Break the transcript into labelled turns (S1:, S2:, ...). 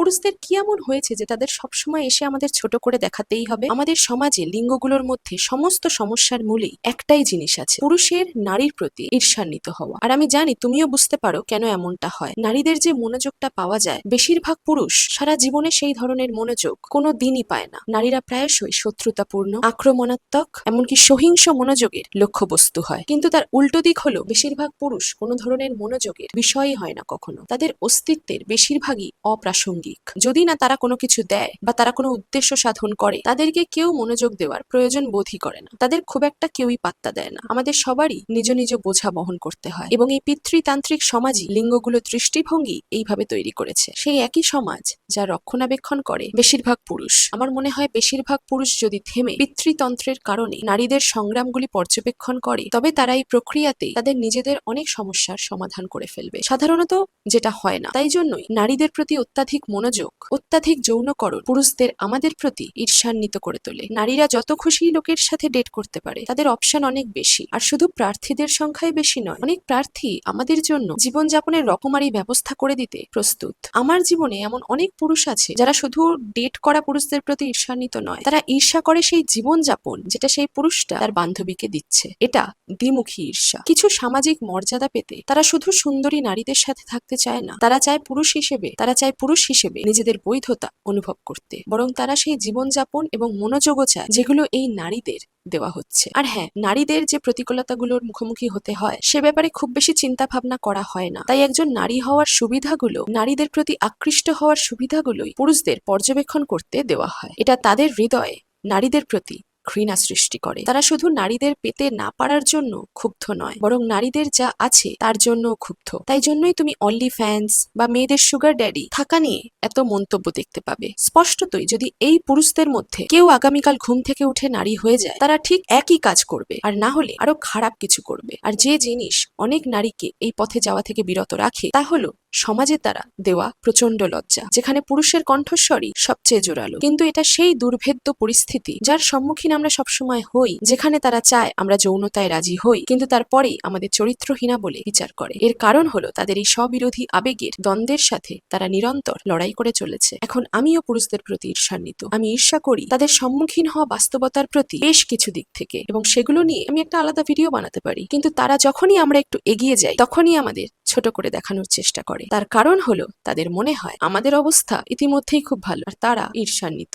S1: পুরুষদের কি এমন হয়েছে যে তাদের সবসময় এসে আমাদের ছোট করে দেখাতেই হবে? আমাদের সমাজে লিঙ্গগুলোর মধ্যে সমস্ত সমস্যার মূলেই একটাই জিনিস আছে, পুরুষের নারীর প্রতি ঈর্ষান্বিত হওয়া। আর আমি জানি তুমিও বুঝতে পারো কেন এমনটা হয়। নারীদের যে মনোযোগটা পাওয়া যায়, বেশিরভাগ পুরুষ সারা জীবনে সেই ধরনের মনোযোগ কোনো দিনই পায় না। নারীরা প্রায়শই শত্রুতাপূর্ণ, আক্রমণাত্মক, এমনকি সহিংস মনোযোগের লক্ষ্যবস্তু হয়। কিন্তু তার উল্টো দিক হলো বেশিরভাগ পুরুষ কোনো ধরনের মনোযোগের বিষয়ই হয় না কখনো। তাদের অস্তিত্বের বেশিরভাগই অপ্রাসঙ্গিক। যদি না তারা কোনো কিছু দেয় বা তারা কোনো উদ্দেশ্য সাধন করে, তাদেরকে কেউ মনোযোগ দেওয়ার প্রয়োজন বোধই করে না। তাদের খুব একটা কেউই পাত্তা দেয় না। আমাদের সবারই নিজ নিজ বোঝা বহন করতে হয়, এবং এই পিতৃতান্ত্রিক সমাজই লিঙ্গগুলোর দৃষ্টিভঙ্গি এইভাবে তৈরি করেছে। সেই একই সমাজ যা রক্ষণাবেক্ষণ করে বেশিরভাগ পুরুষ। আমার মনে হয় বেশিরভাগ পুরুষ যদি থেমে পিতৃতন্ত্রের কারণে নারীদের সংগ্রামগুলি পর্যবেক্ষণ করে, তবে তারা এই প্রক্রিয়াতেই তাদের নিজেদের অনেক সমস্যার সমাধান করে ফেলবে। সাধারণত যেটা হয় না। তাই জন্যই নারীদের প্রতি অত্যাধিক মনোযোগ, অত্যাধিক যৌনকরণ পুরুষদের আমাদের প্রতি ঈর্ষান্বিত করে তোলে। নারীরা যত খুশি লোকের সাথে ডেট করতে পারে, তাদের অপশন অনেক বেশি। আর শুধু প্রার্থীদের সংখ্যাই বেশি নয়, অনেক প্রার্থী আমাদের জন্য জীবনযাপনের রকমারি ব্যবস্থা করে দিতে প্রস্তুত। আমার জীবনে এমন অনেক পুরুষ আছে যারা শুধু ডেট করা পুরুষদের প্রতি ঈর্ষান্বিত নয়, তারা ঈর্ষা করে সেই জীবনযাপন যেটা সেই পুরুষটা তার বান্ধবীকে দিচ্ছে। এটা দ্বিমুখী ঈর্ষা। কিছু সামাজিক মর্যাদা পেতে তারা শুধু সুন্দরী নারীদের সাথে থাকতে চায় না, তারা চায় পুরুষ হিসেবে নিজেদের বৈধতা অনুভব করতে। বরং তারা সেই জীবনযাপন এবং মনোযোগও চায় যেগুলো এই নারীদের দেওয়া হচ্ছে। আর হ্যাঁ, নারীদের যে প্রতিকূলতাগুলোর মুখোমুখি হতে হয় সে ব্যাপারে খুব বেশি চিন্তা ভাবনা করা হয় না। তাই একজন নারী হওয়ার সুবিধাগুলো, নারীদের প্রতি আকৃষ্ট হওয়ার সুবিধাগুলোই পুরুষদের পর্যবেক্ষণ করতে দেওয়া হয়। এটা তাদের হৃদয়ে নারীদের প্রতি ঘৃণা সৃষ্টি করে। তারা শুধু নারীদের পেতে না পারার জন্য ক্ষুব্ধ নয়, বরং নারীদের যা আছে তার জন্য ক্ষুব্ধ। তাই জন্যই তুমি অনলি ফ্যান্স বা মেয়েদের সুগার ড্যাডি থাকা নিয়ে এত মন্তব্য দেখতে পাবে। স্পষ্টতই যদি এই পুরুষদের মধ্যে কেউ আগামীকাল ঘুম থেকে উঠে নারী হয়ে যায়, তারা ঠিক একই কাজ করবে, আর না হলে আরো খারাপ কিছু করবে। আর যে জিনিস অনেক নারীকে এই পথে যাওয়া থেকে বিরত রাখে তা হলো সমাজের দ্বারা দেওয়া প্রচন্ড লজ্জা, যেখানে পুরুষের কণ্ঠস্বরই সবচেয়ে জোরালো। কিন্তু এটা সেই দুর্ভেদ্য পরিস্থিতি যার সম্মুখীন আমরা সবসময় হই, যেখানে তারা চায় আমরা যৌনতায় রাজি হই, কিন্তু তারপরেই আমাদের চরিত্রহীনা বলে বিচার করে। এর কারণ হলো তাদের এই স্ববিরোধী আবেগের দ্বন্দ্বের সাথে তারা নিরন্তর লড়াই করে চলেছে। এখন আমিও পুরুষদের প্রতি ঈর্ষান্বিত। আমি ঈর্ষা করি তাদের সম্মুখীন হওয়া বাস্তবতার প্রতি বেশ কিছু দিক থেকে, এবং সেগুলো নিয়ে আমি একটা আলাদা ভিডিও বানাতে পারি। কিন্তু তারা যখনই আমরা একটু এগিয়ে যাই, তখনই আমাদের ছোট করে দেখানোর চেষ্টা করে। তার কারণ হলো তাদের মনে হয় আমাদের অবস্থা ইতিমধ্যেই খুব ভালো, আর তারা ঈর্ষান্বিত।